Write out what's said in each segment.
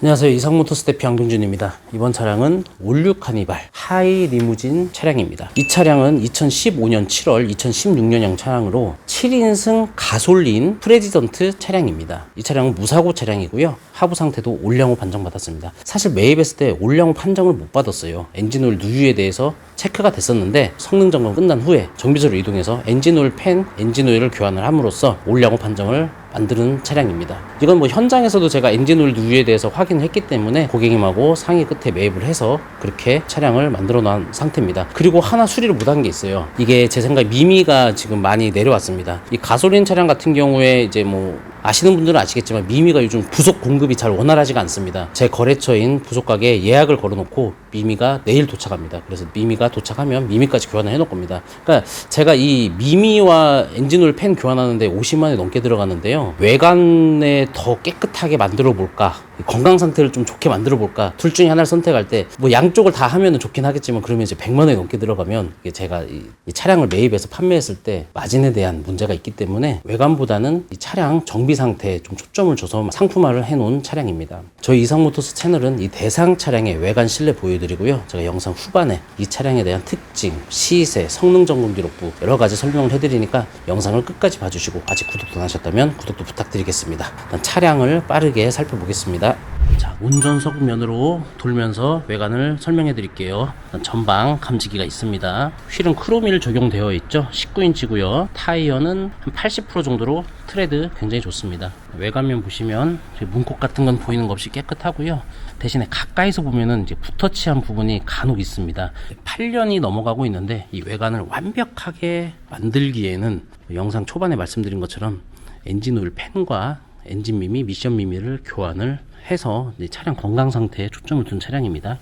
안녕하세요. 이상모터스 대표 안경준입니다. 이번 차량은 올류 카니발 하이 리무진 차량입니다. 이 차량은 2015년 7월 2016년형 차량으로 7인승 가솔린 프레지던트 차량입니다. 이 차량은 무사고 차량이고요. 하부 상태도 올량호 판정받았습니다. 사실 매입했을 때 올량호 판정을 못 받았어요. 엔진오일 누유에 대해서 체크가 됐었는데 성능 점검 끝난 후에 정비소로 이동해서 엔진오일 팬, 엔진오일을 교환을 함으로써 올량호 판정을 만드는 차량입니다. 이건 뭐 현장에서도 제가 엔진오일 누유에 대해서 확인을 했기 때문에 고객님하고 상의 끝에 매입을 해서 그렇게 차량을 만들어 놓은 상태입니다. 그리고 하나 수리를 못한 게 있어요. 이게 제 생각에 미미가 지금 많이 내려왔습니다. 이 가솔린 차량 같은 경우에 이제 뭐 아시는 분들은 아시겠지만 미미가 요즘 부속 공급이 잘 원활하지가 않습니다. 제 거래처인 부속 가게에 예약을 걸어놓고 미미가 내일 도착합니다. 그래서 미미가 도착하면 미미까지 교환을 해놓을 겁니다. 그러니까 제가 이 미미와 엔진오일 팬 교환하는데 50만 원이 넘게 들어가는데요. 외관에 더 깨끗하게 만들어 볼까, 건강 상태를 좀 좋게 만들어 볼까, 둘 중에 하나를 선택할 때 뭐 양쪽을 다 하면은 좋긴 하겠지만 그러면 이제 100만 원이 넘게 들어가면 이게 제가 이 차량을 매입해서 판매했을 때 마진에 대한 문제가 있기 때문에 외관보다는 이 차량 정비 상태에 좀 초점을 줘서 상품화를 해놓은 차량입니다. 저희 이상모터스 채널은 이 대상 차량의 외관 실내 보여드리고요. 제가 영상 후반에 이 차량에 대한 특징, 시세, 성능 점검 기록부 여러 가지 설명을 해드리니까 영상을 끝까지 봐주시고 아직 구독도 안 하셨다면 구독도 부탁드리겠습니다. 일단 차량을 빠르게 살펴보겠습니다. 자, 운전석 면으로 돌면서 외관을 설명해 드릴게요. 전방 감지기가 있습니다. 휠은 크로미를 적용되어 있죠. 19인치고요. 타이어는 한 80% 정도로 트레드 굉장히 좋습니다. 외관면 보시면 문콕 같은 건 보이는 것 없이 깨끗하고요. 대신에 가까이서 보면은 이제 붓터치한 부분이 간혹 있습니다. 8년이 넘어가고 있는데 이 외관을 완벽하게 만들기에는 영상 초반에 말씀드린 것처럼 엔진오일 팬과 엔진 미미, 미션 미미를 교환을 해서 차량 건강 상태에 초점을 둔 차량입니다.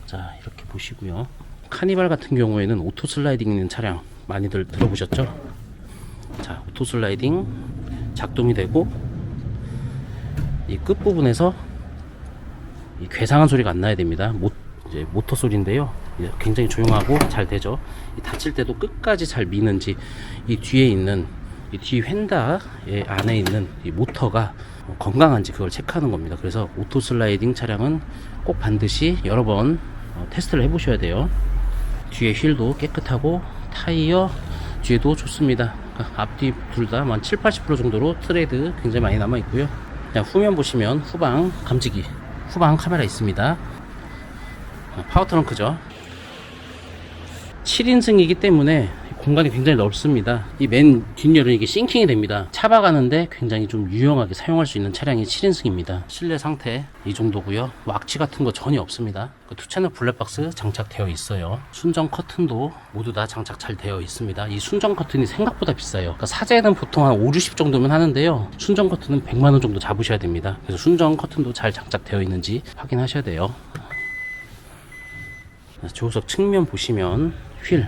자, 이렇게 보시고요. 카니발 같은 경우에는 오토 슬라이딩 있는 차량 많이들 들어보셨죠? 자, 오토 슬라이딩 작동이 되고 이 끝부분에서 이 괴상한 소리가 안 나야 됩니다. 이제 모터 소리인데요. 굉장히 조용하고 잘 되죠. 닫힐 때도 끝까지 잘 미는지 이 뒤에 있는 이 뒤 휀다의 안에 있는 이 모터가 건강한지 그걸 체크하는 겁니다. 그래서 오토 슬라이딩 차량은 꼭 반드시 여러 번 테스트를 해보셔야 돼요. 뒤에 휠도 깨끗하고 타이어 뒤에도 좋습니다. 앞뒤 둘 다 한 7-80% 정도로 트레드 굉장히 많이 남아 있고요. 그냥 후면 보시면 후방 감지기, 후방 카메라 있습니다. 파워 트렁크죠. 7인승이기 때문에 공간이 굉장히 넓습니다. 이 맨 뒷열은 이게 싱킹이 됩니다. 차박하는데 굉장히 좀 유용하게 사용할 수 있는 차량이 7인승입니다. 실내 상태 이 정도고요. 악취 같은 거 전혀 없습니다. 투 채널 블랙박스 장착되어 있어요. 순정 커튼도 모두 다 장착 잘 되어 있습니다. 이 순정 커튼이 생각보다 비싸요. 그러니까 사제는 보통 한 5, 60 정도면 하는데요. 순정 커튼은 100만 원 정도 잡으셔야 됩니다. 그래서 순정 커튼도 잘 장착되어 있는지 확인하셔야 돼요. 조수석 측면 보시면 휠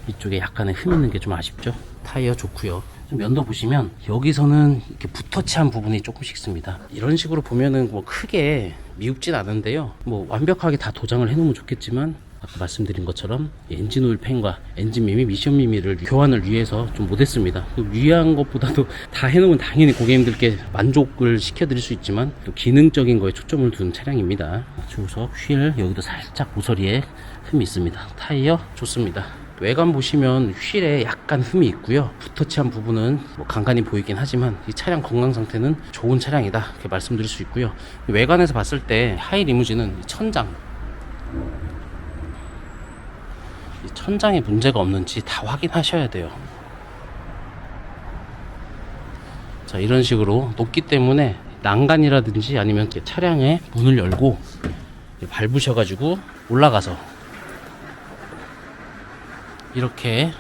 이쪽에 약간의 흠 있는 게 좀 아쉽죠. 타이어 좋고요. 좀 면도 보시면 여기서는 이렇게 붓터치한 부분이 조금씩 있습니다. 이런 식으로 보면은 뭐 크게 미흡진 않은데요. 뭐 완벽하게 다 도장을 해놓으면 좋겠지만 아까 말씀드린 것처럼 엔진오일 팬과 엔진 미미, 미션 미미를 교환을 위해서 좀 못했습니다. 위한 것보다도 다 해놓으면 당연히 고객님들께 만족을 시켜드릴 수 있지만 또 기능적인 거에 초점을 둔 차량입니다. 조수석 휠 여기도 살짝 모서리에 흠이 있습니다. 타이어 좋습니다. 외관 보시면 휠에 약간 흠이 있고요. 붓터치한 부분은 뭐 간간히 보이긴 하지만 이 차량 건강 상태는 좋은 차량이다 이렇게 말씀드릴 수 있고요. 외관에서 봤을 때 하이 리무진은 천장에 문제가 없는지 다 확인하셔야 돼요. 자, 이런 식으로 높기 때문에 난간이라든지 아니면 차량의 문을 열고 밟으셔가지고 올라가서 이렇게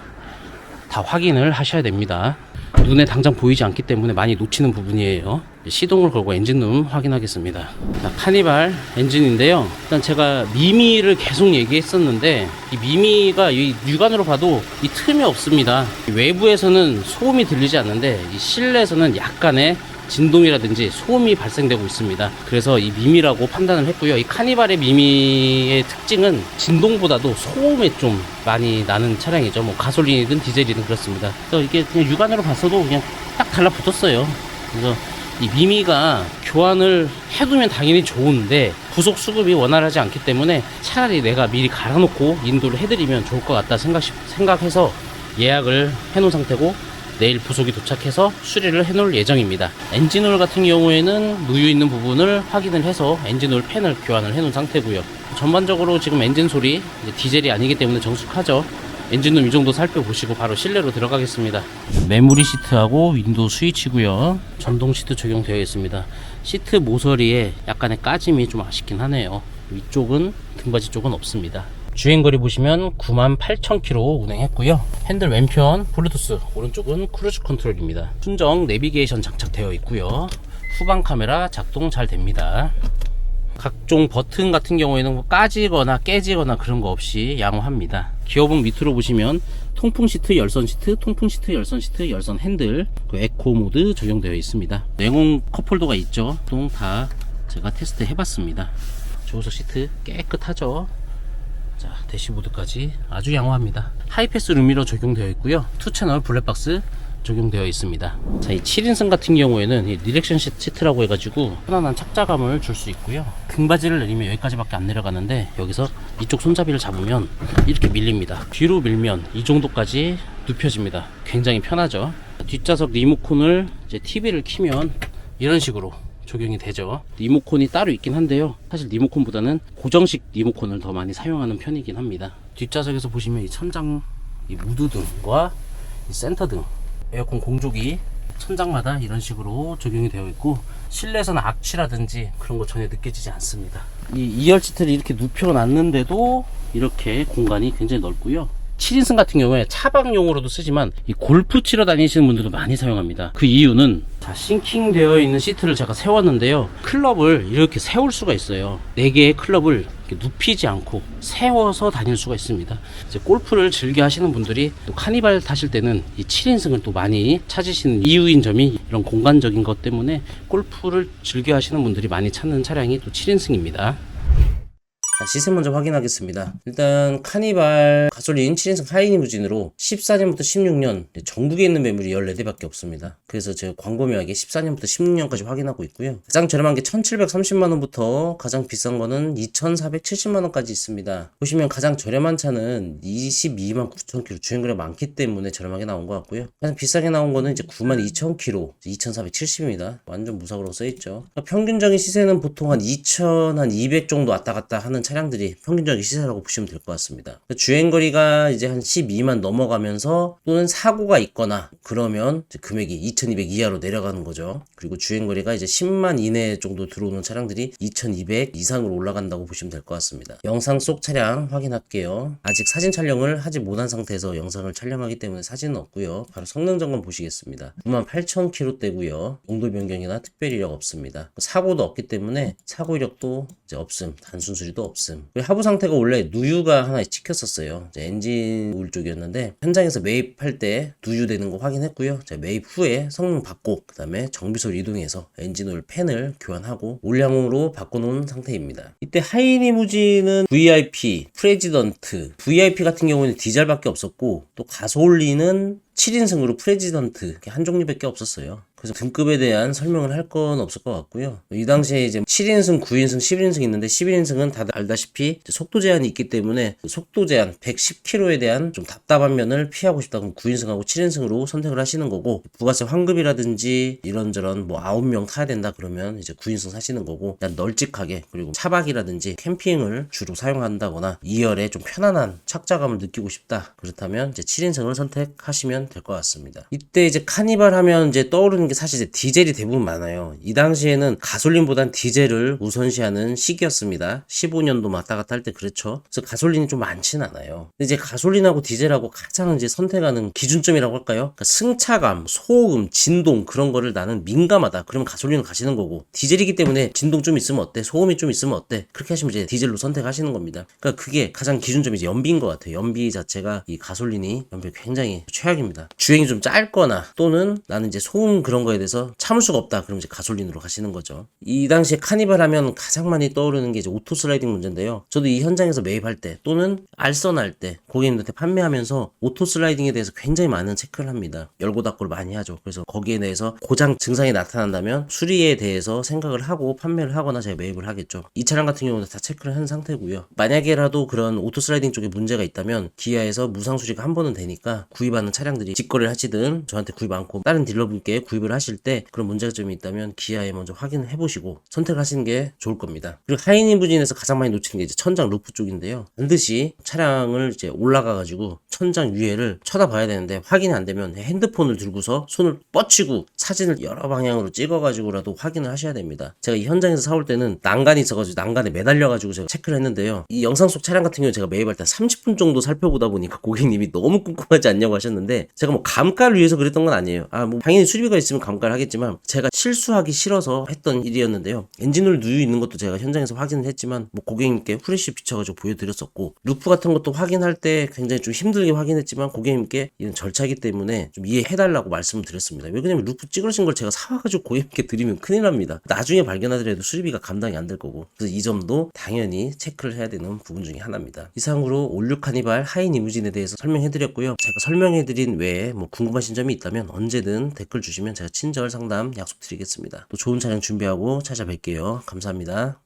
다 확인을 하셔야 됩니다. 눈에 당장 보이지 않기 때문에 많이 놓치는 부분이에요. 시동을 걸고 엔진룸 확인하겠습니다. 자, 카니발 엔진인데요. 일단 제가 미미를 계속 얘기했었는데 이 미미가 이 육안으로 봐도 이 틈이 없습니다. 외부에서는 소음이 들리지 않는데 이 실내에서는 약간의 진동이라든지 소음이 발생되고 있습니다. 그래서 이 미미라고 판단을 했고요. 이 카니발의 미미의 특징은 진동보다도 소음에 좀 많이 나는 차량이죠. 뭐 가솔린이든 디젤이든 그렇습니다. 그래서 이게 그냥 육안으로 봤어도 그냥 딱 달라붙었어요. 그래서 이 미미가 교환을 해두면 당연히 좋은데 부속 수급이 원활하지 않기 때문에 차라리 내가 미리 갈아놓고 인도를 해드리면 좋을 것 같다 생각해서 예약을 해놓은 상태고 내일 부속이 도착해서 수리를 해놓을 예정입니다. 엔진오일 같은 경우에는 누유 있는 부분을 확인을 해서 엔진오일 팬을 교환을 해놓은 상태고요. 전반적으로 지금 엔진 소리 디젤이 아니기 때문에 정숙하죠. 엔진룸 이 정도 살펴보시고 바로 실내로 들어가겠습니다. 메모리 시트하고 윈도우 스위치고요. 전동 시트 적용되어 있습니다. 시트 모서리에 약간의 까짐이 좀 아쉽긴 하네요. 위쪽은 등받이 쪽은 없습니다. 주행거리 보시면 98,000km 운행했고요. 핸들 왼편 블루투스, 오른쪽은 크루즈 컨트롤입니다. 순정 내비게이션 장착되어 있고요. 후방 카메라 작동 잘 됩니다. 각종 버튼 같은 경우에는 뭐 까지거나 깨지거나 그런 거 없이 양호합니다. 기어봉 밑으로 보시면 통풍 시트, 열선 시트, 통풍 시트, 열선 시트, 열선 핸들, 에코 모드 적용되어 있습니다. 냉온 컵홀더가 있죠. 또 다 제가 테스트 해봤습니다. 조수석 시트 깨끗하죠. 자, 대시보드까지 아주 양호합니다. 하이패스 룸미러 적용되어 있고요. 2채널 블랙박스 적용되어 있습니다. 자, 이 7인승 같은 경우에는 이 디렉션 시트라고 해가지고 편안한 착자감을 줄 수 있고요. 등받이를 내리면 여기까지밖에 안 내려가는데 여기서 이쪽 손잡이를 잡으면 이렇게 밀립니다. 뒤로 밀면 이 정도까지 눕혀집니다. 굉장히 편하죠. 뒷좌석 리모컨을 이제 TV를 키면 이런 식으로 적용이 되죠. 리모컨이 따로 있긴 한데요. 사실 리모컨보다는 고정식 리모컨을 더 많이 사용하는 편이긴 합니다. 뒷좌석에서 보시면 이 천장, 이 무드등과 이 센터등, 에어컨 공조기 천장마다 이런 식으로 적용이 되어 있고 실내에서는 악취라든지 그런 거 전혀 느껴지지 않습니다. 이 2열 시트를 이렇게 눕혀놨는데도 이렇게 공간이 굉장히 넓고요. 7인승 같은 경우에 차박용으로도 쓰지만 이 골프 치러 다니시는 분들도 많이 사용합니다. 그 이유는 자, 싱킹 되어 있는 시트를 제가 세웠는데요. 클럽을 이렇게 세울 수가 있어요. 4개의 클럽을 이렇게 눕히지 않고 세워서 다닐 수가 있습니다. 이제 골프를 즐겨 하시는 분들이 또 카니발 타실 때는 이 7인승을 또 많이 찾으시는 이유인 점이 이런 공간적인 것 때문에 골프를 즐겨 하시는 분들이 많이 찾는 차량이 또 7인승입니다. 시세 먼저 확인하겠습니다. 일단 카니발 가솔린 7인승 하이리무진으로 14년부터 16년 전국에 있는 매물이 14대밖에 없습니다. 그래서 제가 광범위하게 14년부터 16년까지 확인하고 있고요. 가장 저렴한 게 1730만원부터 가장 비싼 거는 2470만원까지 있습니다. 보시면 가장 저렴한 차는 22만 9천km 주행거리가 많기 때문에 저렴하게 나온 것 같고요. 가장 비싸게 나온 거는 이제 92,000km 2470입니다. 완전 무사고로 써있죠. 그러니까 평균적인 시세는 보통 한 2200 정도 왔다 갔다 하는 차량들이 평균적인 시세라고 보시면 될 것 같습니다. 주행거리가 이제 한 12만 넘어가면서 또는 사고가 있거나 그러면 이제 금액이 2200 이하로 내려가는 거죠. 그리고 주행거리가 이제 10만 이내 정도 들어오는 차량들이 2200 이상으로 올라간다고 보시면 될 것 같습니다. 영상 속 차량 확인할게요. 아직 사진 촬영을 하지 못한 상태에서 영상을 촬영하기 때문에 사진은 없고요. 바로 성능 점검 보시겠습니다. 98,000km대고요. 용도 변경이나 특별 이력 없습니다. 사고도 없기 때문에 사고 이력도 이제 없음, 단순 수리도 없음. 하부 상태가 원래 누유가 하나 찍혔었어요. 엔진 오일 쪽이었는데 현장에서 매입할 때 누유되는 거 확인했고요. 매입 후에 성능 받고 그 다음에 정비소를 이동해서 엔진 오일 팬을 교환하고 올량으로 바꿔놓은 상태입니다. 이때 하이리무진은 VIP, 프레지던트, VIP 같은 경우는 디젤밖에 없었고 또 가솔린은 7인승으로 프레지던트 한 종류밖에 없었어요. 그래서 등급에 대한 설명을 할 건 없을 것 같고요. 이 당시에 이제 7인승, 9인승, 11인승 있는데 11인승은 다들 알다시피 속도 제한이 있기 때문에 속도 제한 110km에 대한 좀 답답한 면을 피하고 싶다 그러면 9인승하고 7인승으로 선택을 하시는 거고 부가세 환급이라든지 이런저런 뭐 9명 타야 된다 그러면 이제 9인승 사시는 거고 그냥 널찍하게 그리고 차박이라든지 캠핑을 주로 사용한다거나 2열에 좀 편안한 착자감을 느끼고 싶다 그렇다면 이제 7인승을 선택하시면 될 것 같습니다. 이때 이제 카니발 하면 이제 떠오르는 게 사실 이제 디젤이 대부분 많아요. 이 당시에는 가솔린보단 디젤을 우선시하는 시기였습니다. 15년도 왔다 갔다 할 때 그렇죠. 그래서 가솔린이 좀 많지는 않아요. 근데 이제 가솔린하고 디젤하고 가장 이제 선택하는 기준점이라고 할까요? 그러니까 승차감, 소음, 진동 그런 거를 나는 민감하다. 그러면 가솔린을 가시는 거고 디젤이기 때문에 진동 좀 있으면 어때? 소음이 좀 있으면 어때? 그렇게 하시면 이제 디젤로 선택하시는 겁니다. 그러니까 그게 가장 기준점이 이제 연비인 것 같아요. 연비 자체가 이 가솔린이 연비 굉장히 최악입니다. 주행이 좀 짧거나 또는 나는 이제 소음 그런 그런 거에 대해서 참을 수가 없다. 그럼 이제 가솔린으로 가시는 거죠. 이 당시에 카니발 하면 가장 많이 떠오르는 게 이제 오토 슬라이딩 문제인데요. 저도 이 현장에서 매입할 때 또는 알선할 때 고객님들한테 판매하면서 오토 슬라이딩에 대해서 굉장히 많은 체크를 합니다. 열고 닫고를 많이 하죠. 그래서 거기에 대해서 고장 증상이 나타난다면 수리에 대해서 생각을 하고 판매를 하거나 제가 매입을 하겠죠. 이 차량 같은 경우는 다 체크를 한 상태고요. 만약에라도 그런 오토 슬라이딩 쪽에 문제가 있다면 기아에서 무상 수리가 한 번은 되니까 구입하는 차량들이 직거래를 하시든 저한테 구입 않고 다른 딜러분께 구입을 하실 때 그런 문제점이 있다면 기아에 먼저 확인을 해보시고 선택하시는 게 좋을 겁니다. 그리고 하이님 부진에서 가장 많이 놓치는 게 이제 천장 루프 쪽인데요. 반드시 차량을 이제 올라가가지고 천장 위에를 쳐다봐야 되는데 확인이 안 되면 핸드폰을 들고서 손을 뻗치고 사진을 여러 방향으로 찍어가지고라도 확인을 하셔야 됩니다. 제가 이 현장에서 사올 때는 난간이 있어가지고 난간에 매달려가지고 제가 체크를 했는데요. 이 영상 속 차량 같은 경우 제가 매입할 때 30분 정도 살펴보다 보니까 고객님이 너무 꼼꼼하지 않냐고 하셨는데 제가 뭐 감가를 위해서 그랬던 건 아니에요. 뭐 당연히 수리비가 있으면 감가를 하겠지만 제가 실수하기 싫어서 했던 일이었는데요. 엔진오일 누유 있는 것도 제가 현장에서 확인을 했지만 뭐 고객님께 후레쉬 비춰가지고 보여드렸었고 루프 같은 것도 확인할 때 굉장히 좀 힘들게 확인했지만 고객님께 이런 절차이기 때문에 좀 이해해달라고 말씀을 드렸습니다. 왜 그러냐면 루프 찌그러진 걸 제가 사와가지고 고객님께 드리면 큰일 납니다. 나중에 발견하더라도 수리비가 감당이 안 될 거고 그래서 이 점도 당연히 체크를 해야 되는 부분 중에 하나입니다. 이상으로 올류 카니발 하이 리무진에 대해서 설명해드렸고요. 제가 설명해드린 외에 뭐 궁금하신 점이 있다면 언제든 댓글 주시면 제가 친절 상담 약속드리겠습니다. 또 좋은 차량 준비하고 찾아뵐게요. 감사합니다.